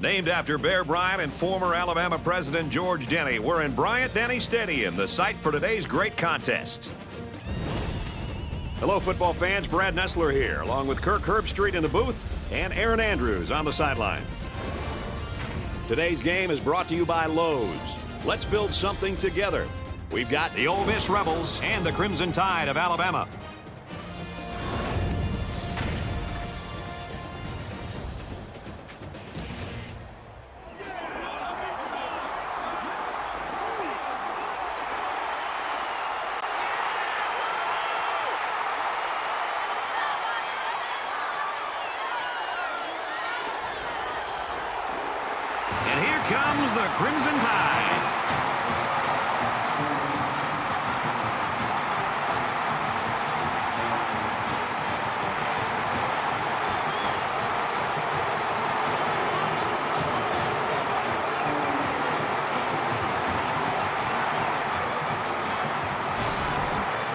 Named after Bear Bryant and former Alabama President George Denny, we're in Bryant-Denny Stadium, the site for today's great contest. Hello, football fans. Brad Nessler here, along with Kirk Herbstreit in the booth and Aaron Andrews on the sidelines. Today's game is brought to you by Lowe's. Let's build something together. We've got the Ole Miss Rebels and the Crimson Tide of Alabama. And here comes the Crimson Tide.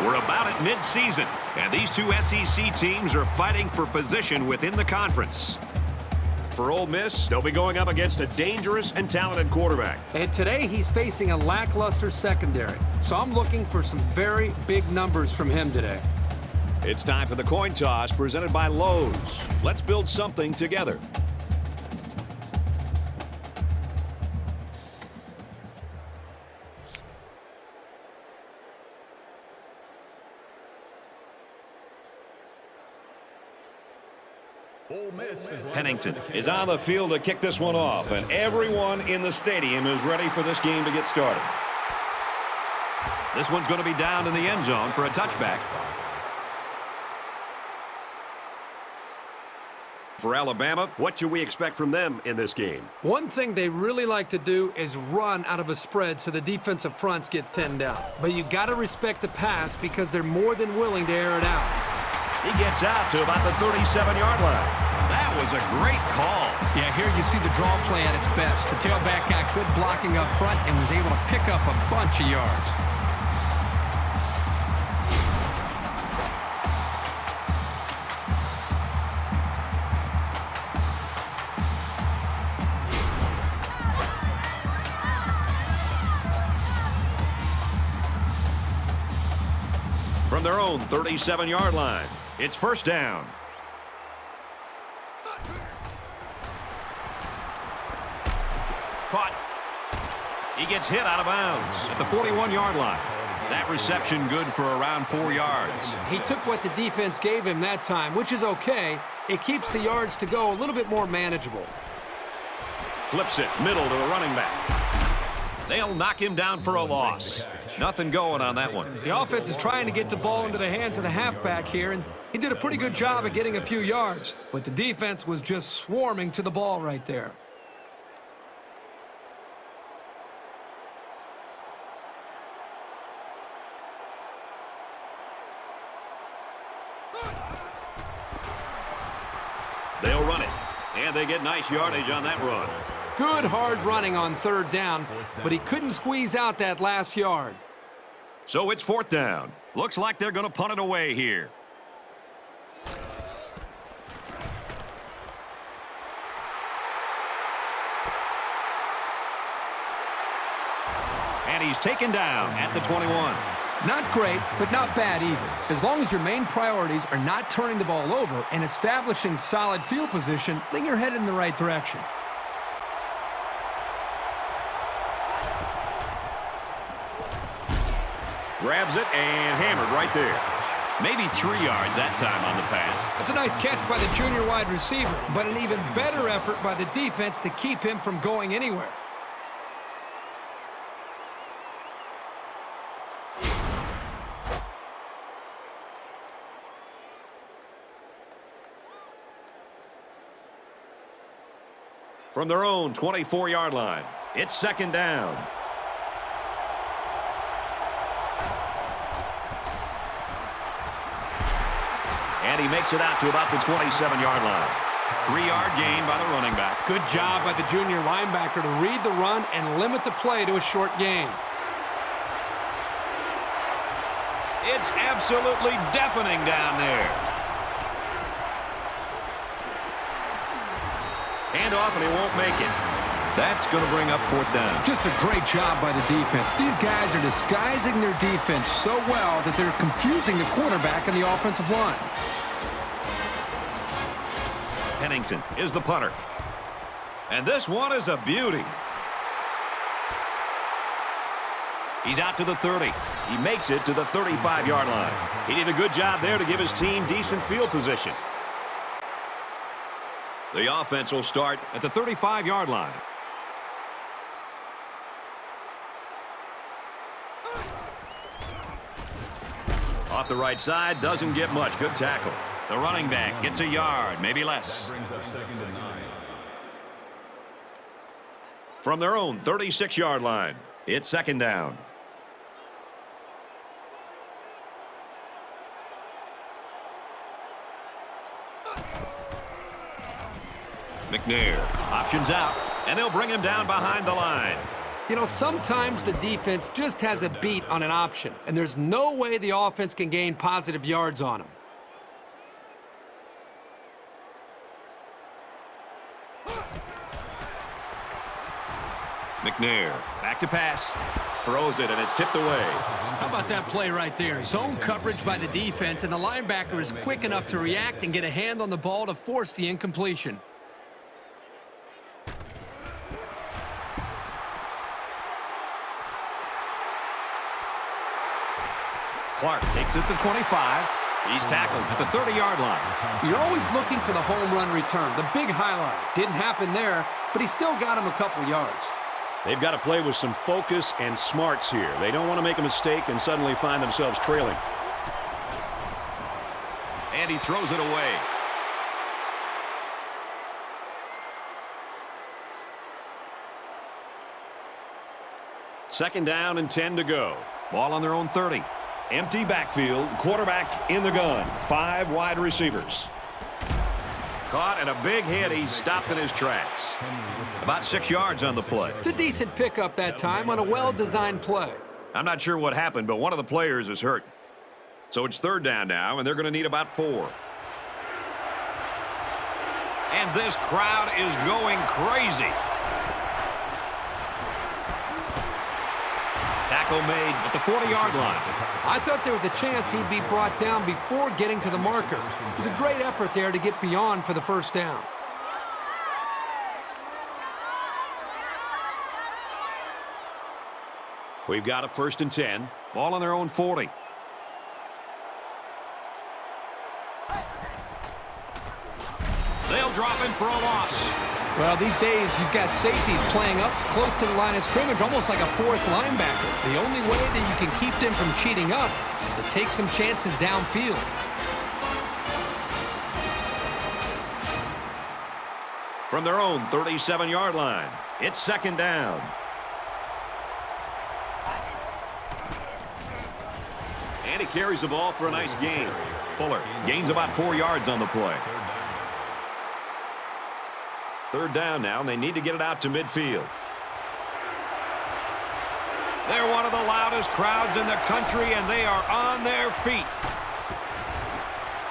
We're about at mid-season, and these two SEC teams are fighting for position within the conference. For Ole Miss, they'll be going up against a dangerous and talented quarterback. And today he's facing a lackluster secondary. So I'm looking for some very big numbers from him today. It's time for the coin toss presented by Lowe's. Let's build something together. Pennington is on the field to kick this one off, and everyone in the stadium is ready for this game to get started. This one's going to be down in the end zone for a touchback. For Alabama, what should we expect from them in this game? One thing they really like to do is run out of a spread so the defensive fronts get thinned out. But you got to respect the pass because they're more than willing to air it out. He gets out to about the 37-yard line. That was a great call. Yeah, here you see the draw play at its best. The tailback got good blocking up front and was able to pick up a bunch of yards. From their own 37-yard line, it's first down. Caught. He gets hit out of bounds at the 41-yard line. That reception good for around 4 yards. He took what the defense gave him that time, which is okay. It keeps the yards to go a little bit more manageable. Flips it middle to the running back. They'll knock him down for a loss. Nothing going on that one. The offense is trying to get the ball into the hands of the halfback here, and he did a pretty good job of getting a few yards, but the defense was just swarming to the ball right there. They'll run it, and they get nice yardage on that run. Good hard running on third down, but he couldn't squeeze out that last yard. So it's fourth down. Looks like they're going to punt it away here. And he's taken down at the 21. Not great, but not bad either. As long as your main priorities are not turning the ball over and establishing solid field position, then you're headed in the right direction. Grabs it and hammered right there. Maybe 3 yards that time on the pass. That's a nice catch by the junior wide receiver, but an even better effort by the defense to keep him from going anywhere. From their own 24-yard line, it's second down. And he makes it out to about the 27-yard line. 3-yard gain by the running back. Good job by the junior linebacker to read the run and limit the play to a short gain. It's absolutely deafening down there. Handoff, and he won't make it. That's going to bring up fourth down. Just a great job by the defense. These guys are disguising their defense so well that they're confusing the quarterback and the offensive line. Pennington is the punter. And this one is a beauty. He's out to the 30. He makes it to the 35-yard line. He did a good job there to give his team decent field position. The offense will start at the 35-yard line. Off the right side, doesn't get much. Good tackle. The running back gets a yard, maybe less. From their own 36-yard line, it's second down. McNair options out, and they'll bring him down behind the line. You know, sometimes the defense just has a beat on an option, and there's no way the offense can gain positive yards on him. McNair back to pass. Throws it, and it's tipped away. How about that play right there? Zone coverage by the defense, and the linebacker is quick enough to react and get a hand on the ball to force the incompletion. Clark takes it to 25. He's tackled at the 30-yard line. You're always looking for the home run return, the big highlight. Didn't happen there, but he still got him a couple yards. They've got to play with some focus and smarts here. They don't want to make a mistake and suddenly find themselves trailing. And he throws it away. Second down and 10 to go. Ball on their own 30. Empty backfield, quarterback in the gun. 5 wide receivers. Caught and a big hit. He's stopped in his tracks. About 6 yards on the play. It's a decent pickup that time on a well-designed play. I'm not sure what happened, but one of the players is hurt. So it's third down now, and they're going to need about 4. And this crowd is going crazy. Tackle made at the 40-yard line. I thought there was a chance he'd be brought down before getting to the marker. It was a great effort there to get beyond for the first down. We've got a 1st and 10. Ball on their own 40. They'll drop him for a loss. Well, these days, you've got safeties playing up close to the line of scrimmage, almost like a fourth linebacker. The only way that you can keep them from cheating up is to take some chances downfield. From their own 37-yard line, it's second down. And he carries the ball for a nice gain. Fuller gains about 4 yards on the play. Third down now, and they need to get it out to midfield. They're one of the loudest crowds in the country, and they are on their feet.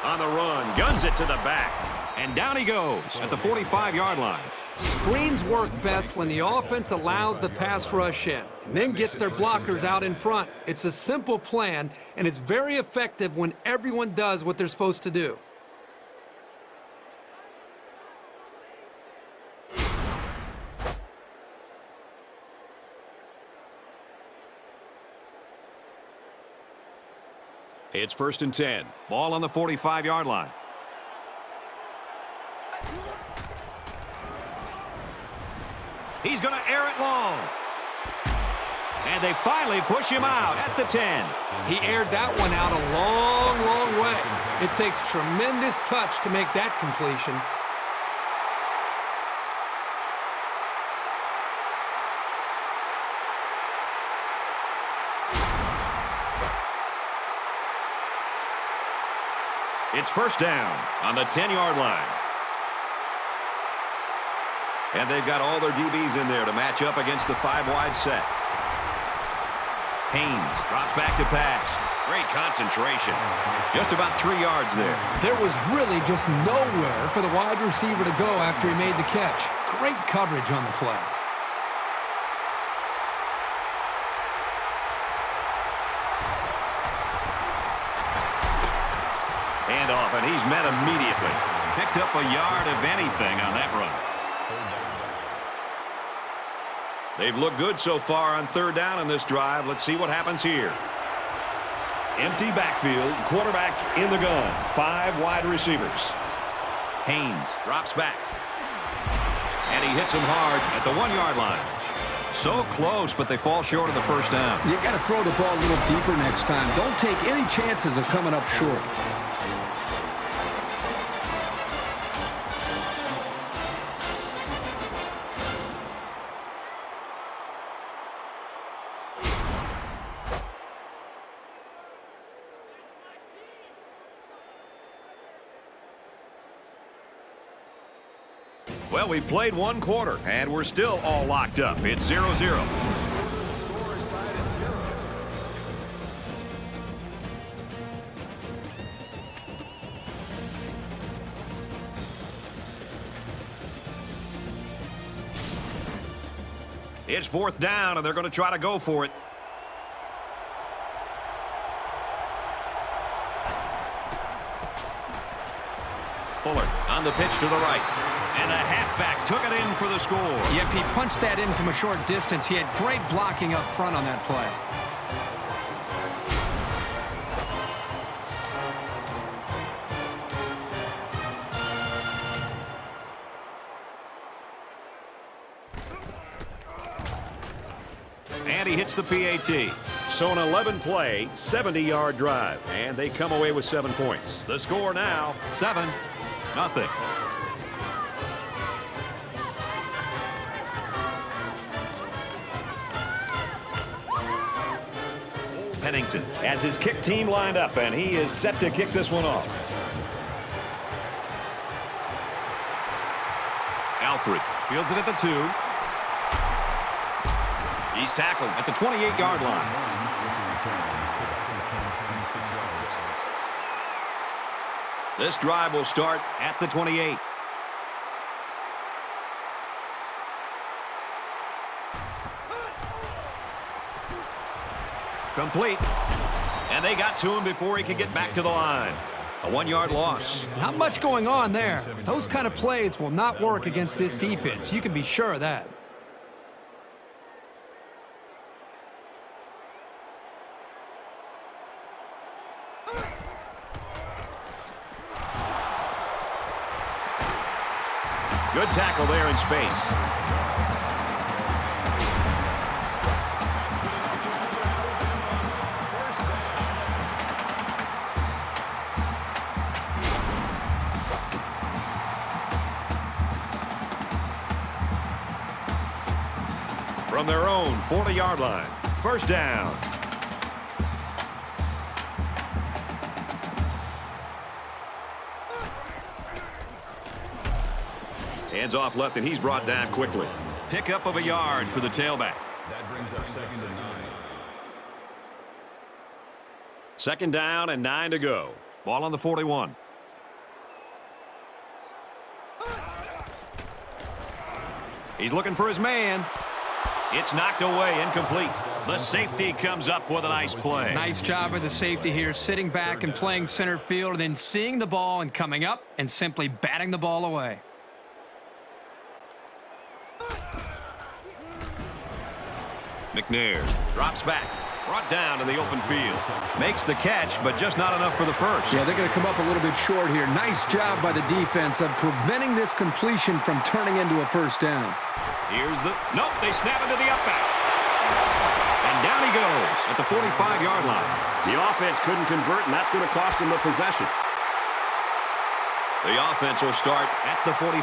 On the run, guns it to the back. And down he goes at the 45-yard line. Screens work best when the offense allows the pass rush in and then gets their blockers out in front. It's a simple plan, and it's very effective when everyone does what they're supposed to do. It's 1st and 10. Ball on the 45-yard line. He's going to air it long. And they finally push him out at the 10. He aired that one out a long, long way. It takes tremendous touch to make that completion. It's first down on the 10-yard line. And they've got all their DBs in there to match up against the 5-wide set. Haynes drops back to pass. Great concentration. Just about 3 yards there. There was really just nowhere for the wide receiver to go after he made the catch. Great coverage on the play. Handoff, and he's met immediately. Picked up a yard of anything on that run. They've looked good so far on 3rd down in this drive. Let's see what happens here. Empty backfield, quarterback in the gun. 5 wide receivers. Haynes drops back. And he hits him hard at the 1-yard line. So close, but they fall short of the first down. You got to throw the ball a little deeper next time. Don't take any chances of coming up short. Well, we played 1 quarter, and we're still all locked up. It's 0-0. It's 4th down, and they're going to try to go for it. Fuller on the pitch to the right. And the halfback took it in for the score. Yep, he punched that in from a short distance. He had great blocking up front on that play. And he hits the PAT. So an 11-play, 70-yard drive. And they come away with 7 points. The score now, 7-0. Pennington has his kick team lined up, and he is set to kick this one off. Alfred fields it at the 2. He's tackled at the 28-yard line. This drive will start at the 28. Complete. And they got to him before he could get back to the line. A 1-yard loss. Not much going on there. Those kind of plays will not work against this defense. You can be sure of that. Good tackle there in space. From their own 40-yard line. 1st down. Hands off left, and he's brought down quickly. Pickup of a yard for the tailback. That brings up 2nd and 9. 2nd down and 9 to go. Ball on the 41. He's looking for his man. It's knocked away, incomplete. The safety comes up with a nice play. Nice job of the safety here, sitting back and playing center field, and then seeing the ball and coming up and simply batting the ball away. McNair drops back. Brought down to the open field. Makes the catch, but just not enough for the first. Yeah, they're going to come up a little bit short here. Nice job by the defense of preventing this completion from turning into a 1st down. Here's the... Nope, they snap into the up back. And down he goes at the 45-yard line. The offense couldn't convert, and that's going to cost them the possession. The offense will start at the 45.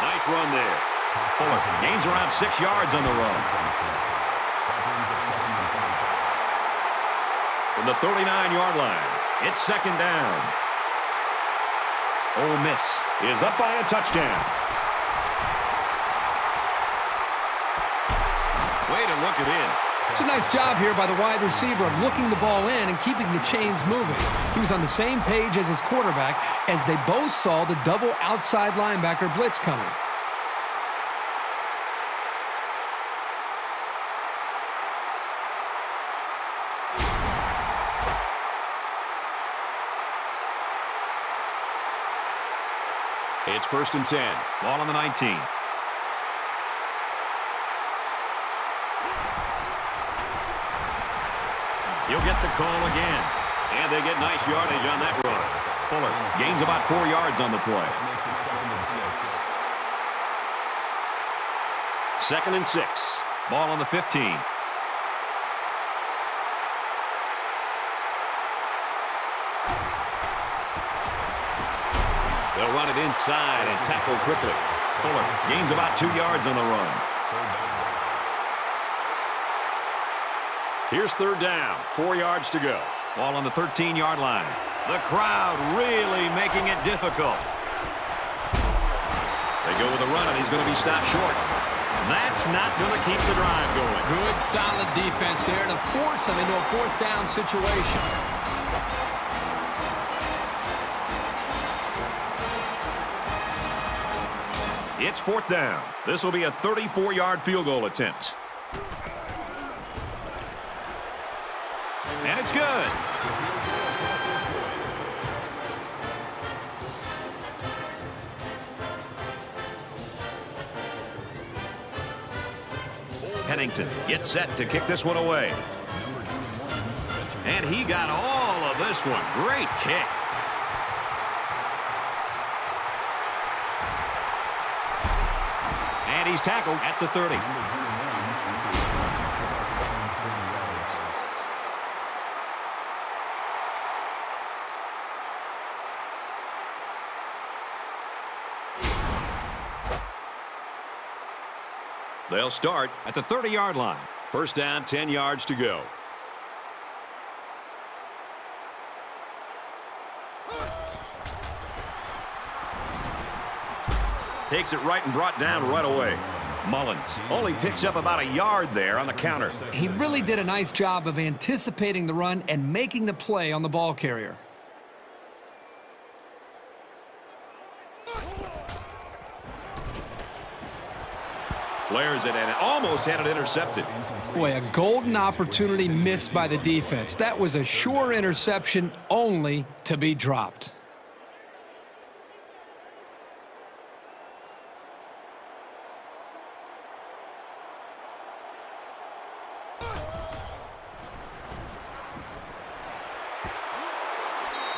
Nice run there. Fuller gains around 6 yards on the run. From the 39-yard line, it's 2nd down. Ole Miss is up by a touchdown. look it in. It's a nice job here by the wide receiver of looking the ball in and keeping the chains moving. He was on the same page as his quarterback as they both saw the double outside linebacker blitz coming. It's 1st and 10. Ball on the 19. You'll get the call again. And they get nice yardage on that run. Fuller gains about 4 yards on the play. Makes it 2nd 2nd and 6. and 6. Ball on the 15. They'll run it inside and tackle quickly. Fuller gains about 2 yards on the run. Here's 3rd down. 4 yards to go. Ball on the 13-yard line. The crowd really making it difficult. They go with a run, and he's going to be stopped short. That's not going to keep the drive going. Good, solid defense there to force them into a 4th down situation. It's 4th down. This will be a 34-yard field goal attempt. And it's good. Pennington gets set to kick this one away. And he got all of this one. Great kick. And he's tackled at the 30. They'll start at the 30-yard line. 1st down, 10 yards to go. Takes it right and brought down right away. Mullins only picks up about a yard there on the counter. He really did a nice job of anticipating the run and making the play on the ball carrier. Flares it and almost had it intercepted. Boy, a golden opportunity missed by the defense. That was a sure interception, only to be dropped.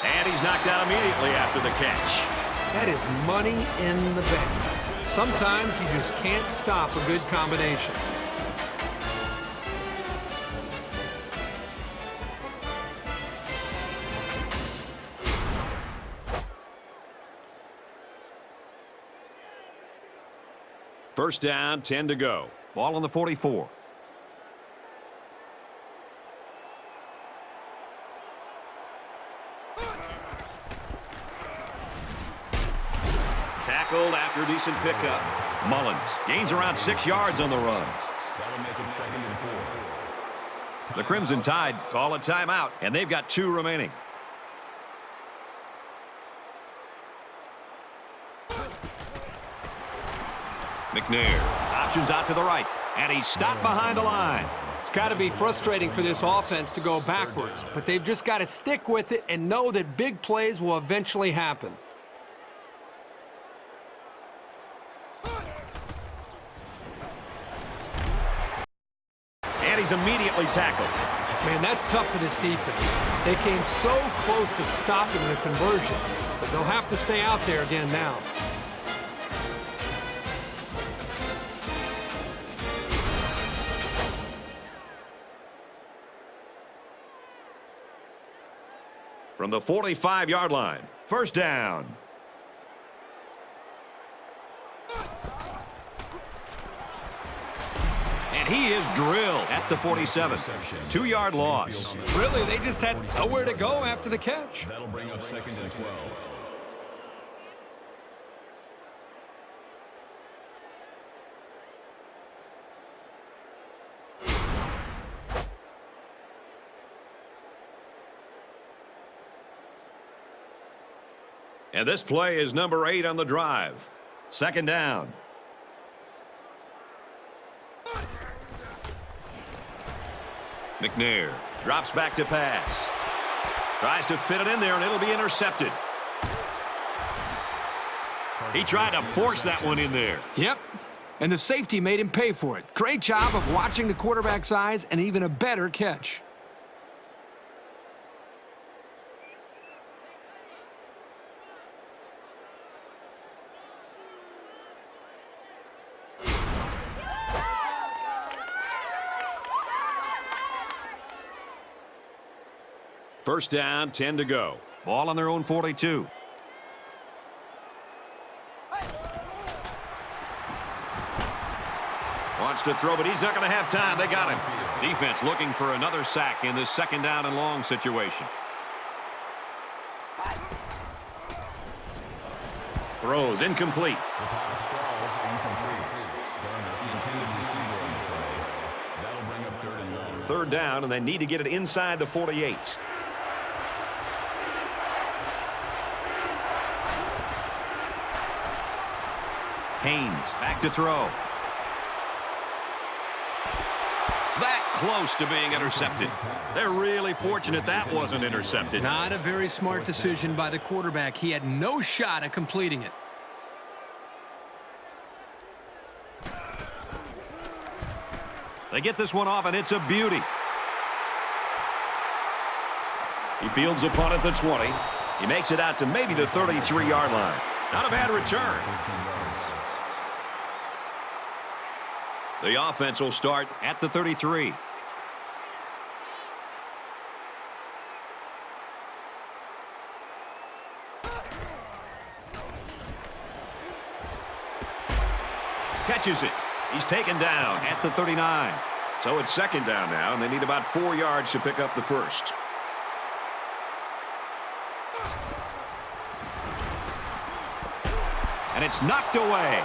And he's knocked out immediately after the catch. That is money in the bank. Sometimes you just can't stop a good combination. First down, 10 to go. Ball on the 44. Tackled after a decent pickup. Mullins gains around 6 yards on the run. That'll make it 2nd and 4. The Crimson Tide call a timeout, and they've got 2 remaining. McNair options out to the right, and he's stopped behind the line. It's got to be frustrating for this offense to go backwards, but they've just got to stick with it and know that big plays will eventually happen. And he's immediately tackled. Man, that's tough for this defense. They came so close to stopping the conversion, but they'll have to stay out there again now. From the 45-yard line, first down. And he is drilled at the 47. 2-yard loss. Really, they just had nowhere to go after the catch. That'll bring up 2nd and 12. And this play is number 8 on the drive. Second down. McNair drops back to pass. Tries to fit it in there, and it'll be intercepted. He tried to force that one in there. Yep, and the safety made him pay for it. Great job of watching the quarterback's eyes, and even a better catch. First down, 10 to go. Ball on their own 42. Wants to throw, but he's not going to have time. They got him. Defense looking for another sack in this second down and long situation. Throws incomplete. The pass falls incomplete. Garner, the intended receiver on the play. That'll bring up 3rd and 1. Third down, and they need to get it inside the 48. Haynes back to throw. That close to being intercepted. They're really fortunate that wasn't intercepted. Not a very smart decision by the quarterback. He had no shot at completing it. They get this one off, and it's a beauty. He fields upon at the 20. He makes it out to maybe the 33-yard line. Not a bad return. The offense will start at the 33. Catches it. He's taken down at the 39. So it's second down now, and they need about 4 yards to pick up the first. And it's knocked away.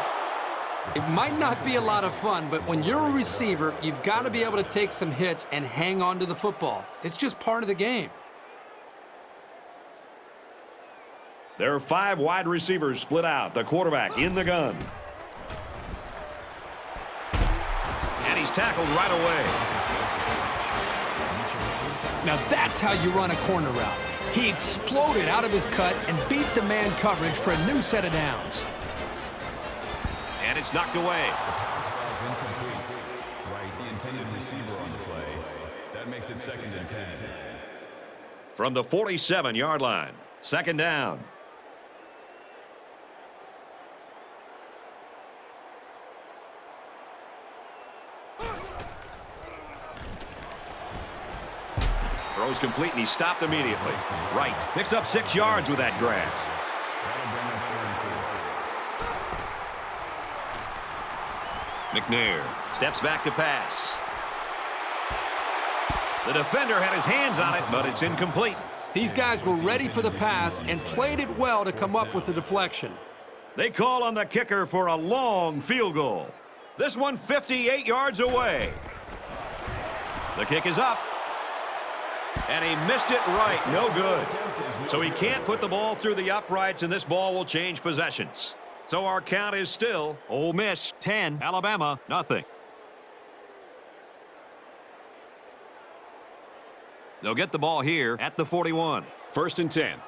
It might not be a lot of fun, but when you're a receiver, you've got to be able to take some hits and hang on to the football. It's just part of the game. There are 5 wide receivers split out. The quarterback in the gun. And he's tackled right away. Now that's how you run a corner route. He exploded out of his cut and beat the man coverage for a new set of downs. And it's knocked away. Right, the intended receiver on the play. That makes it 2nd and 10. From the 47-yard line. Second down. Throws complete, and he's stopped immediately. Right. Picks up 6 yards with that grab. McNair steps back to pass. The defender had his hands on it, but it's incomplete. These guys were ready for the pass and played it well to come up with the deflection. They call on the kicker for a long field goal. This one 58 yards away. The kick is up. And he missed it right. No good. So he can't put the ball through the uprights, and this ball will change possessions. So our count is still Ole Miss 10, Alabama nothing. They'll get the ball here at the 41. 1st and 10.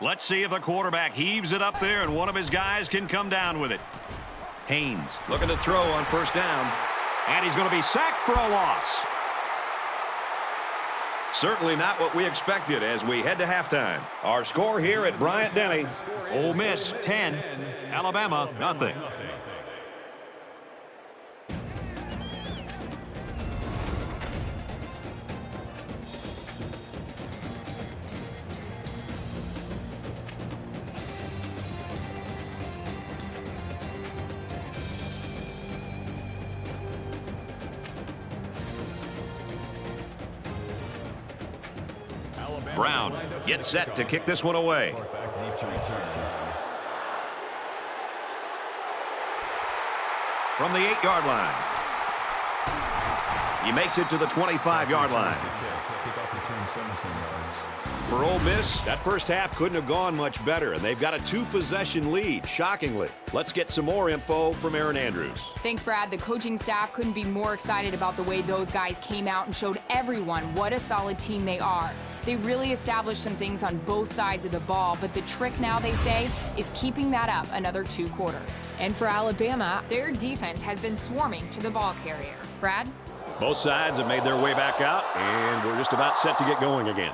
Let's see if the quarterback heaves it up there and one of his guys can come down with it. Haynes looking to throw on 1st down. And he's going to be sacked for a loss. Certainly not what we expected as we head to halftime. Our score here at Bryant-Denny, Ole Miss 10, Alabama nothing. Brown gets set to kick this one away. From the 8-yard line. He makes it to the 25-yard line. return 17 yards. For Ole Miss, that first half couldn't have gone much better, and they've got a 2-possession lead, shockingly. Let's get some more info from Aaron Andrews. Thanks, Brad. The coaching staff couldn't be more excited about the way those guys came out and showed everyone what a solid team they are. They really established some things on both sides of the ball, but the trick now, they say, is keeping that up another 2 quarters. And for Alabama, their defense has been swarming to the ball carrier. Brad? Both sides have made their way back out, and we're just about set to get going again.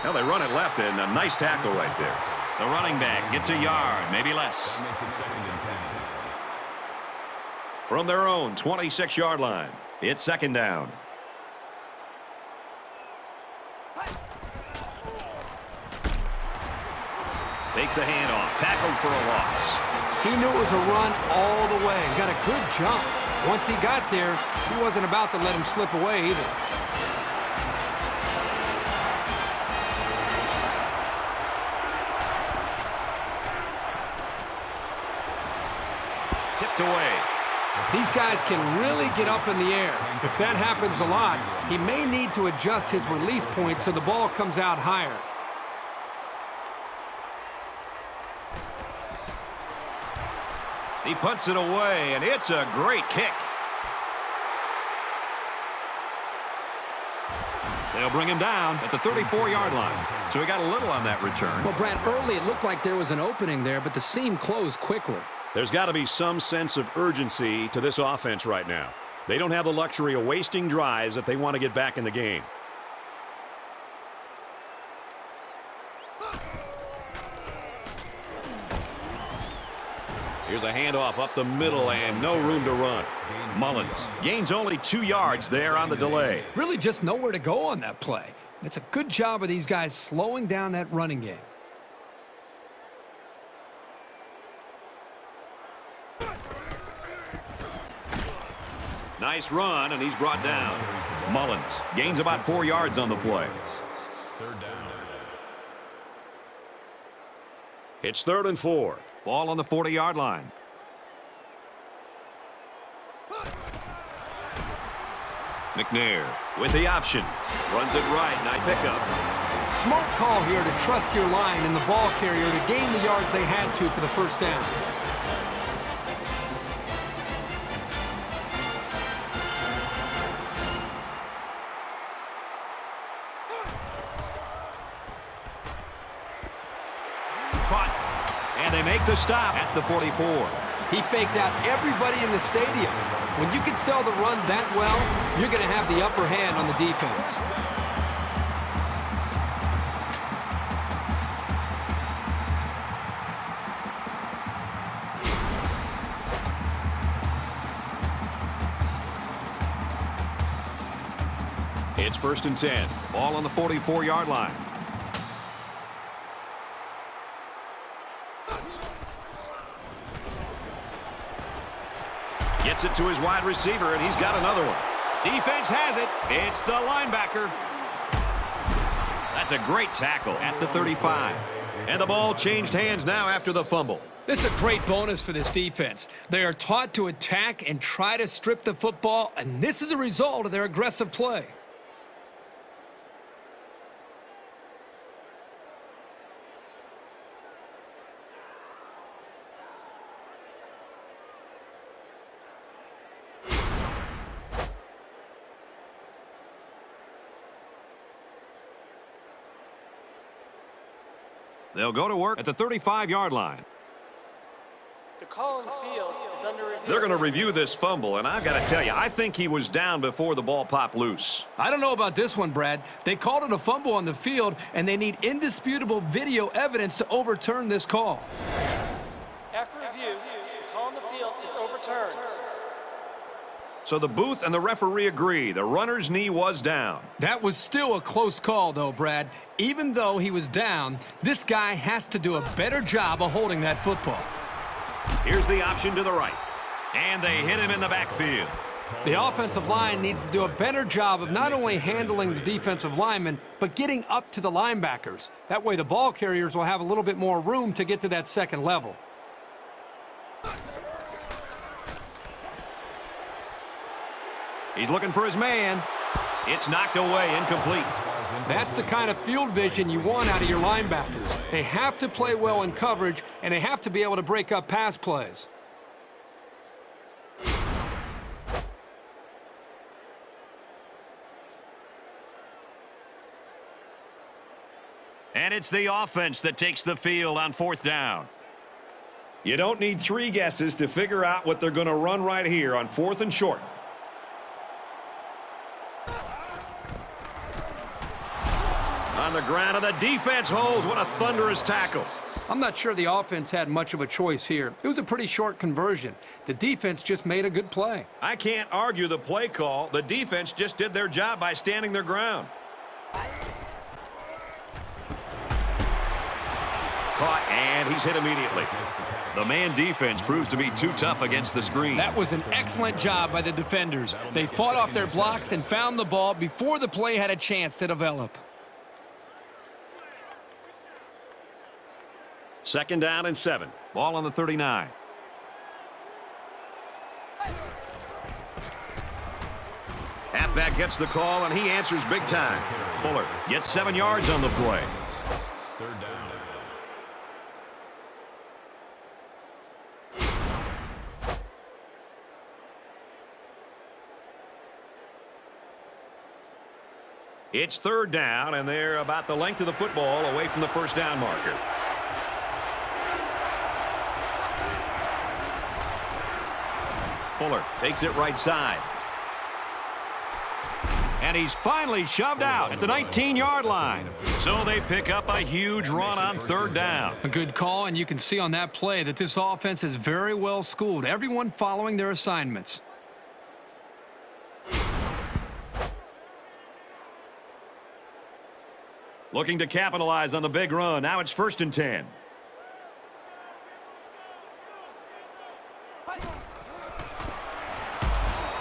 Well, they run it left, and a nice tackle right there. The running back gets a yard, maybe less. That makes it 2nd and 10. From their own 26-yard line, it's 2nd down. Takes a handoff, tackled for a loss. He knew it was a run all the way and got a good jump. Once he got there, he wasn't about to let him slip away either. Tipped away. These guys can really get up in the air. If that happens a lot, he may need to adjust his release point so the ball comes out higher. He punts it away, and it's a great kick. They'll bring him down at the 34-yard line. So he got a little on that return. Well, Brad, early it looked like there was an opening there, but the seam closed quickly. There's got to be some sense of urgency to this offense right now. They don't have the luxury of wasting drives if they want to get back in the game. Here's a handoff up the middle and no room to run. Mullins gains only 2 yards there on the delay. Really just nowhere to go on that play. It's a good job of these guys slowing down that running game. Nice run, and he's brought down. Mullins gains about 4 yards on the play. 3rd down. It's 3rd and 4. Ball on the 40-yard line. McNair with the option. Runs it right. Nice pickup. Smart call here to trust your line and the ball carrier to gain the yards they had to for the first down. And they make the stop at the 44. He faked out everybody in the stadium. When you can sell the run that well, you're going to have the upper hand on the defense. It's 1st and 10. Ball on the 44-yard line. Gets it to his wide receiver, and he's got another one. Defense has it. It's the linebacker. That's a great tackle at the 35. And the ball changed hands now after the fumble. This is a great bonus for this defense. They are taught to attack and try to strip the football, and this is a result of their aggressive play. They'll go to work at the 35-yard line. The call on the field is under review. They're going to review this fumble, and I've got to tell you, I think he was down before the ball popped loose. I don't know about this one, Brad. They called it a fumble on the field, and they need indisputable video evidence to overturn this call. After review, the call on the field is overturned. So the booth and the referee agree. The runner's knee was down. That was still a close call, though, Brad. Even though he was down, this guy has to do a better job of holding that football. Here's the option to the right. And they hit him in the backfield. The offensive line needs to do a better job of not only handling the defensive linemen, but getting up to the linebackers. That way the ball carriers will have a little bit more room to get to that second level. He's looking for his man. It's knocked away, incomplete. That's the kind of field vision you want out of your linebackers. They have to play well in coverage, and they have to be able to break up pass plays. And it's the offense that takes the field on 4th down. You don't need 3 guesses to figure out what they're going to run right here on 4th and short. On the ground, and the defense holds. What a thunderous tackle. I'm not sure the offense had much of a choice here. It was a pretty short conversion. The defense just made a good play. I can't argue the play call. The defense just did their job by standing their ground. Caught, and he's hit immediately. The man defense proves to be too tough against the screen. That was an excellent job by the defenders. They fought off their blocks and found the ball before the play had a chance to develop. 2nd down and 7. Ball on the 39. Halfback gets the call, and he answers big time. Fuller gets 7 yards on the play. 3rd down. It's 3rd down, and they're about the length of the football away from the 1st down marker. Fuller takes it right side. And he's finally shoved out at the 19-yard line. So they pick up a huge run on 3rd down. A good call, and you can see on that play that this offense is very well schooled. Everyone following their assignments. Looking to capitalize on the big run. Now it's 1st and 10.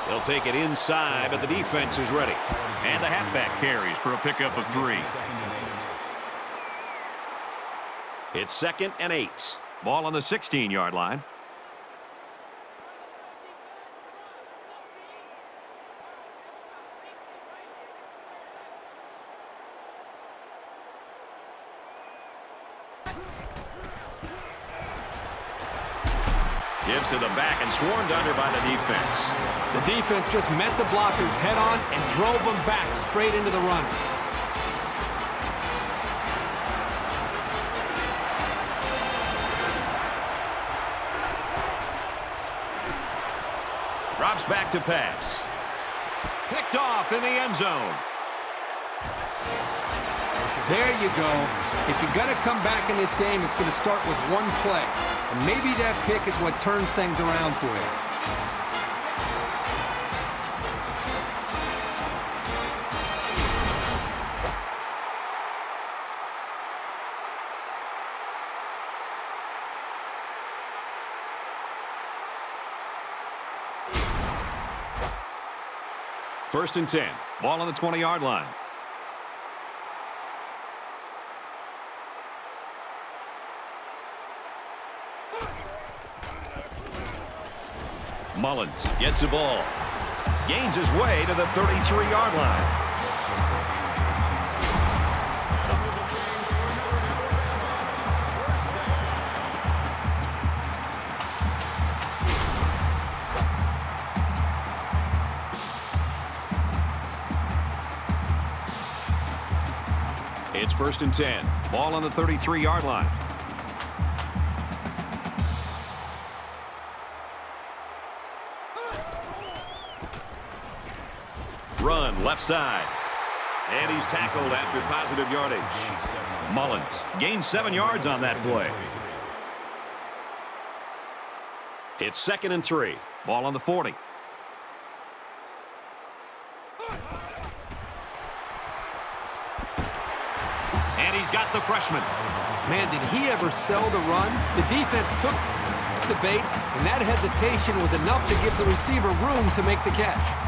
They'll take it inside, but the defense is ready. And the halfback carries for a pickup of 3. It's 2nd and 8. Ball on the 16-yard line. Gives to the back and swarmed under by the defense. The defense just met the blockers head on and drove them back straight into the run. Drops back to pass. Picked off in the end zone. There you go. If you're going to come back in this game, it's going to start with one play. And maybe that pick is what turns things around for you. First and 10. Ball on the 20-yard line. Mullins gets the ball. Gains his way to the 33-yard line. It's 1st and 10. Ball on the 33-yard line. Run left side. And he's tackled after positive yardage. Mullins gains 7 yards on that play. It's 2nd and 3. Ball on the 40. And he's got the freshman. Man, did he ever sell the run? The defense took the bait, and that hesitation was enough to give the receiver room to make the catch.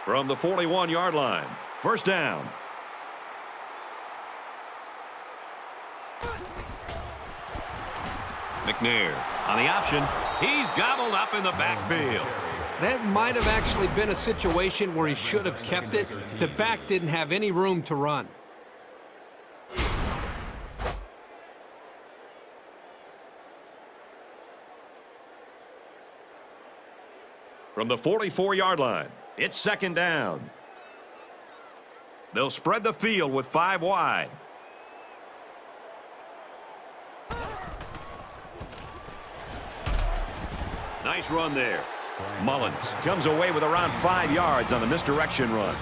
From the 41-yard line. First down. McNair on the option. He's gobbled up in the backfield. That might have actually been a situation where he should have kept it. The back didn't have any room to run. From the 44-yard line, it's second down. They'll spread the field with 5 wide. Nice run there. Mullins comes away with around 5 yards on the misdirection run.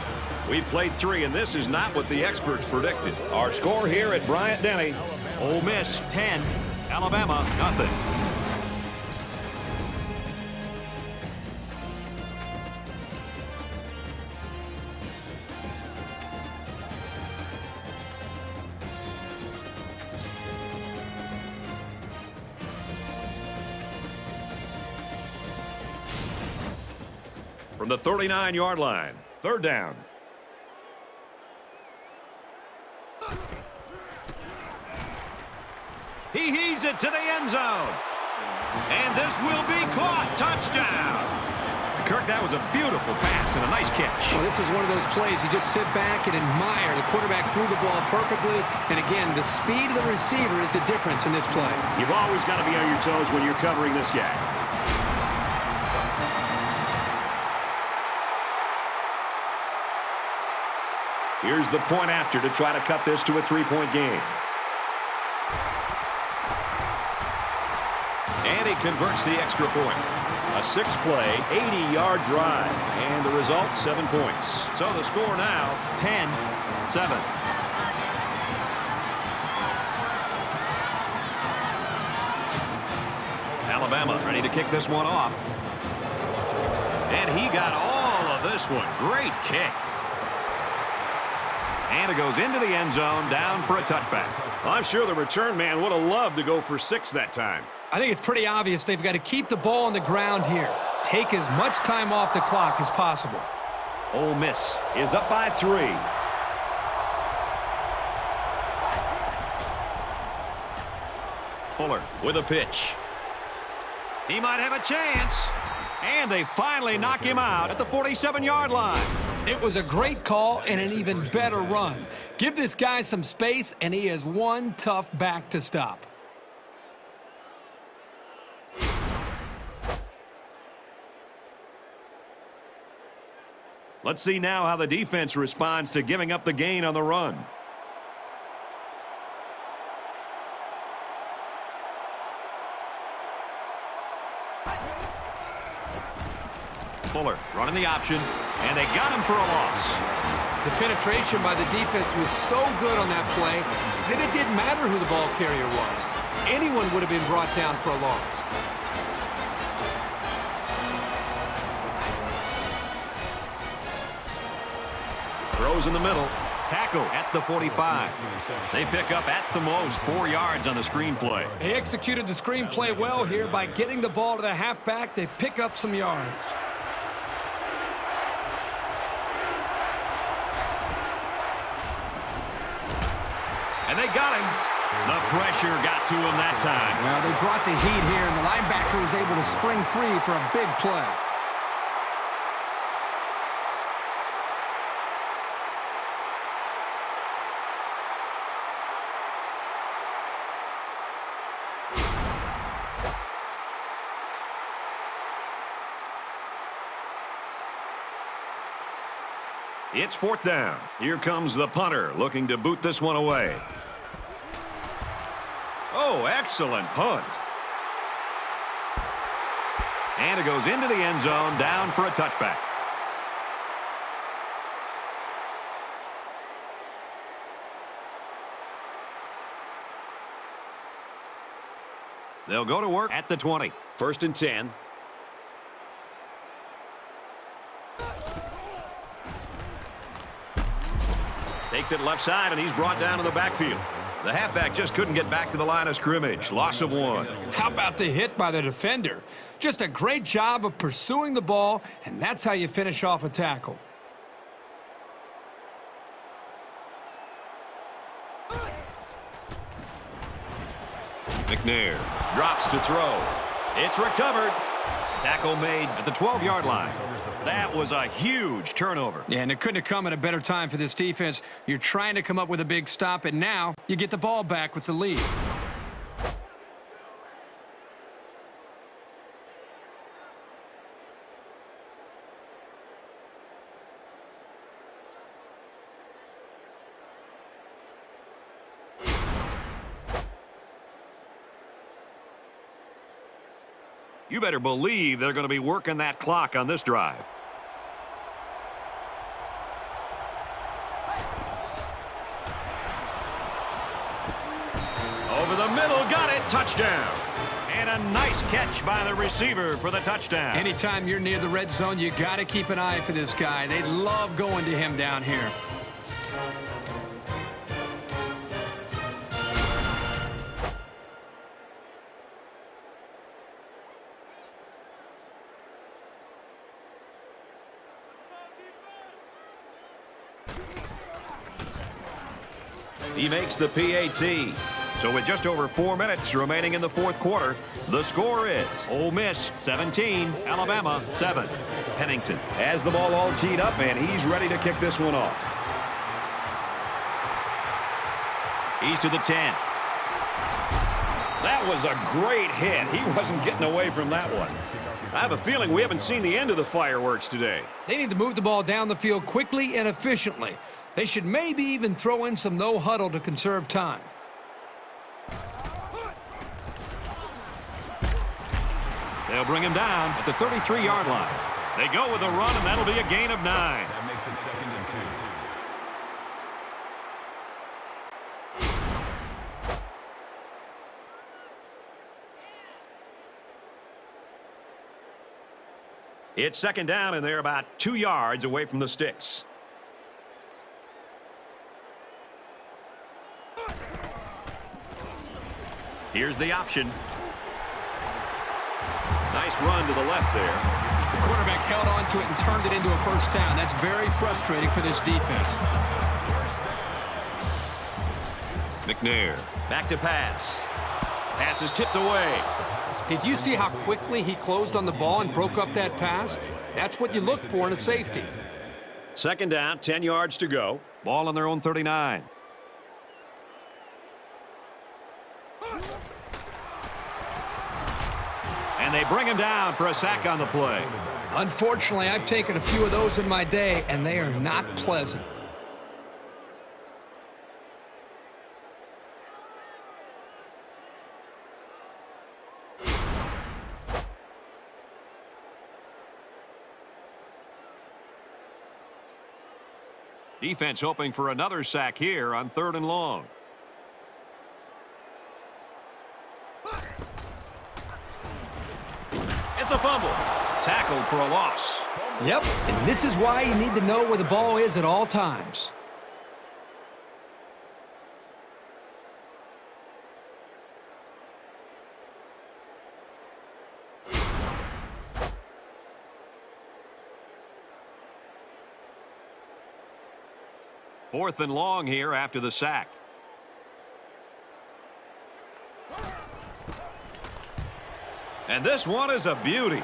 We played 3, and this is not what the experts predicted. Our score here at Bryant-Denny, Ole Miss 10, Alabama nothing. From the 39-yard line, third down. He heaves it to the end zone. And this will be caught. Touchdown. Kirk, that was a beautiful pass and a nice catch. Well, this is one of those plays you just sit back and admire. The quarterback threw the ball perfectly. And again, the speed of the receiver is the difference in this play. You've always got to be on your toes when you're covering this guy. Here's the point after to try to cut this to a 3-point game. And he converts the extra point. A 6-play, 80-yard drive. And the result, 7 points. So the score now, 10-7. Alabama ready to kick this one off. And he got all of this one. Great kick. And it goes into the end zone, down for a touchback. Well, I'm sure the return man would have loved to go for 6 that time. I think it's pretty obvious they've got to keep the ball on the ground here. Take as much time off the clock as possible. Ole Miss is up by 3. Fuller with a pitch. He might have a chance. And they finally knock him out at the 47-yard line. It was a great call and an even better run. Give this guy some space, and he has one tough back to stop. Let's see now how the defense responds to giving up the gain on the run. Fuller running the option, and they got him for a loss. The penetration by the defense was so good on that play that it didn't matter who the ball carrier was. Anyone would have been brought down for a loss. Throws in the middle. Tackle at the 45. They pick up at the most 4 yards on the screenplay. They executed the screenplay well here by getting the ball to the halfback. They pick up some yards. And they got him. The pressure got to him that time. Well, they brought the heat here, and the linebacker was able to spring free for a big play. It's fourth down. Here comes the punter looking to boot this one away. Oh, excellent punt. And it goes into the end zone, down for a touchback. They'll go to work at the 20. First and 10. Takes it left side, and he's brought down to the backfield. The halfback just couldn't get back to the line of scrimmage. Loss of 1. How about the hit by the defender? Just a great job of pursuing the ball, and that's how you finish off a tackle. McNair drops to throw. It's recovered. Tackle made at the 12-yard line. That was a huge turnover. Yeah, and it couldn't have come at a better time for this defense. You're trying to come up with a big stop, and now you get the ball back with the lead. You better believe they're going to be working that clock on this drive. Over the middle, got it, touchdown. And a nice catch by the receiver for the touchdown. Anytime you're near the red zone, you got to keep an eye for this guy. They love going to him down here. He makes the PAT. So with just over 4 minutes remaining in the fourth quarter, the score is Ole Miss 17, Alabama 7. Pennington has the ball all teed up, and he's ready to kick this one off. He's to the 10. That was a great hit. He wasn't getting away from that one. I have a feeling we haven't seen the end of the fireworks today. They need to move the ball down the field quickly and efficiently. They should maybe even throw in some no huddle to conserve time. They'll bring him down at the 33-yard line. They go with a run, and that'll be a gain of 9. That makes it 2nd and 2. It's 2nd down, and they're about 2 yards away from the sticks. Here's the option. Nice run to the left there. The quarterback held on to it and turned it into a first down. That's very frustrating for this defense. McNair back to pass. Pass is tipped away. Did you see how quickly he closed on the ball and broke up that pass? That's what you look for in a safety. 2nd down, 10 yards to go. Ball on their own 39. And they bring him down for a sack on the play. Unfortunately, I've taken a few of those in my day, and they are not pleasant. Defense hoping for another sack here on 3rd and long. It's a fumble. Tackled for a loss. Yep, and this is why you need to know where the ball is at all times. Fourth and long here after the sack. And this one is a beauty.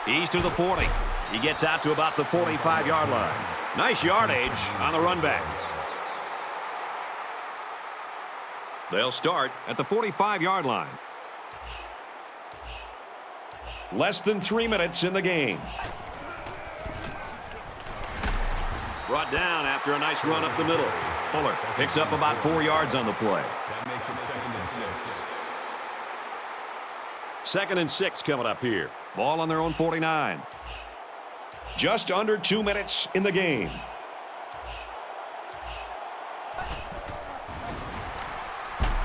He's to the 40. He gets out to about the 45-yard line. Nice yardage on the run back. They'll start at the 45-yard line. Less than 3 minutes in the game. Brought down after a nice run up the middle. Fuller picks up about 4 yards on the play. That makes it 2nd and 6. 2nd and 6 coming up here. Ball on their own 49. Just under 2 minutes in the game.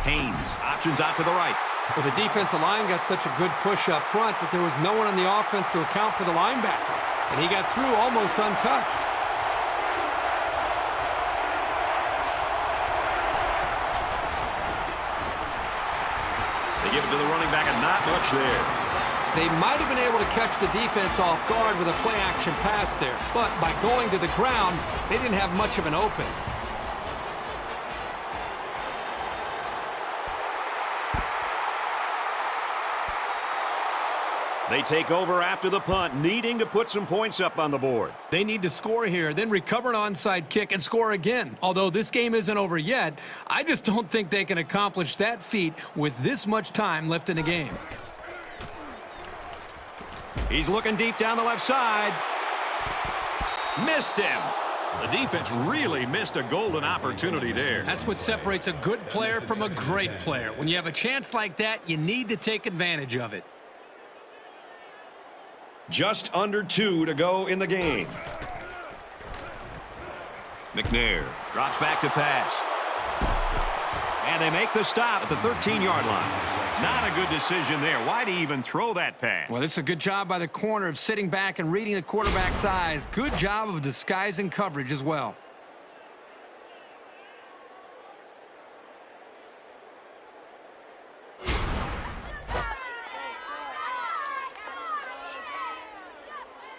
Haynes options out to the right. Well, the defensive line got such a good push up front that there was no one on the offense to account for the linebacker. And he got through almost untouched. They give it to the running back, and not much there. They might have been able to catch the defense off guard with a play-action pass there, but by going to the ground, they didn't have much of an open. They take over after the punt, needing to put some points up on the board. They need to score here, then recover an onside kick and score again. Although this game isn't over yet, I just don't think they can accomplish that feat with this much time left in the game. He's looking deep down the left side. Missed him. The defense really missed a golden opportunity there. That's what separates a good player from a great player. When you have a chance like that, you need to take advantage of it. Just under 2 to go in the game. McNair drops back to pass. And they make the stop at the 13-yard line. Not a good decision there. Why'd he even throw that pass? Well, it's a good job by the corner of sitting back and reading the quarterback's eyes. Good job of disguising coverage as well.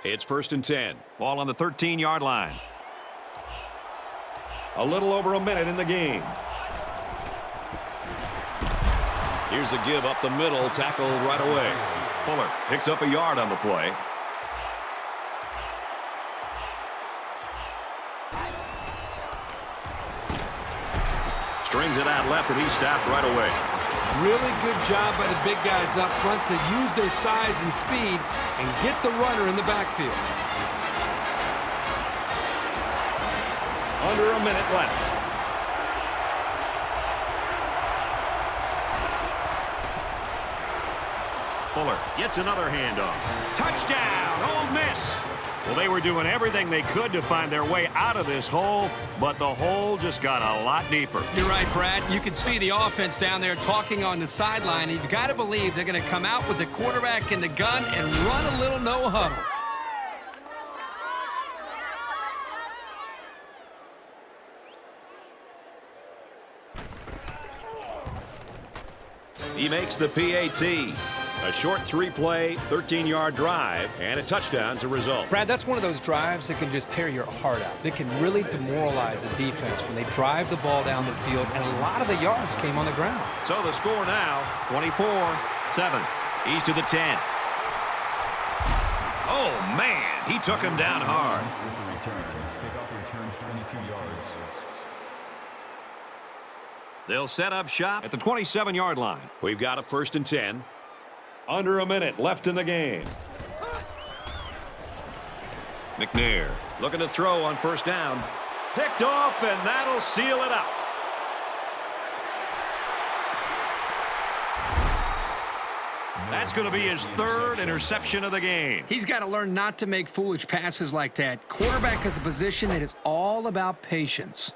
It's 1st and 10. Ball on the 13-yard line. A little over a minute in the game. Here's a give up the middle, tackled right away. Fuller picks up a yard on the play. Strings it out left, and he's stopped right away. Really good job by the big guys up front to use their size and speed and get the runner in the backfield. Under a minute left. Fuller gets another handoff. Touchdown, Ole Miss. Well, they were doing everything they could to find their way out of this hole, but the hole just got a lot deeper. You're right, Brad. You can see the offense down there talking on the sideline. You've got to believe they're going to come out with the quarterback in the gun and run a little no huddle. He makes the PAT. A short 3-play, 13-yard drive, and a touchdown as a result. Brad, that's one of those drives that can just tear your heart out. They can really demoralize a defense when they drive the ball down the field, and a lot of the yards came on the ground. So the score now, 24-7. He's to the 10. Oh, man, he took him down hard. With the return, kickoff returns 22 yards. They'll set up shop at the 27-yard line. We've got a 1st and 10. Under a minute left in the game. McNair looking to throw on 1st down. Picked off, and that'll seal it up. That's going to be his 3rd interception of the game. He's got to learn not to make foolish passes like that. Quarterback is a position that is all about patience.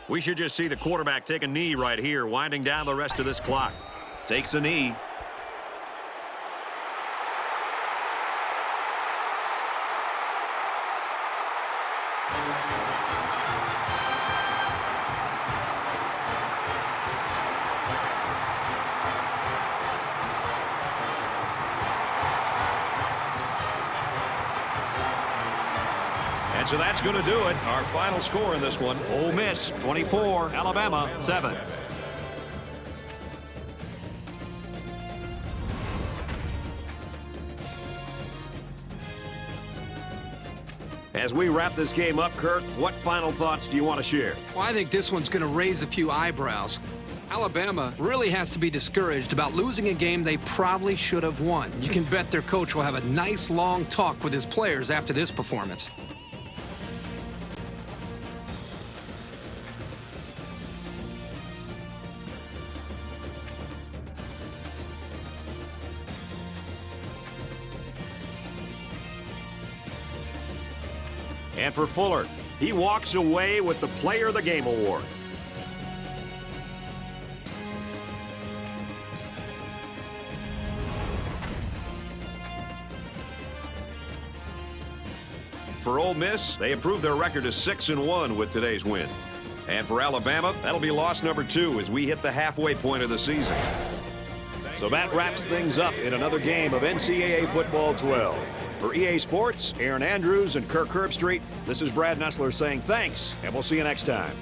We should just see the quarterback take a knee right here, winding down the rest of this clock. Takes a knee. And so that's going to do it. Our final score in this one, Ole Miss 24, Alabama 7. As we wrap this game up, Kurt, what final thoughts do you want to share? Well, I think this one's going to raise a few eyebrows. Alabama really has to be discouraged about losing a game they probably should have won. You can bet their coach will have a nice long talk with his players after this performance. And for Fuller, he walks away with the Player of the Game award. For Ole Miss, they improved their record to 6-1 with today's win. And for Alabama, that'll be loss number 2 as we hit the halfway point of the season. So that wraps things up in another game of NCAA Football 12. For EA Sports, Aaron Andrews and Kirk Herbstreit, this is Brad Nessler saying thanks, and we'll see you next time.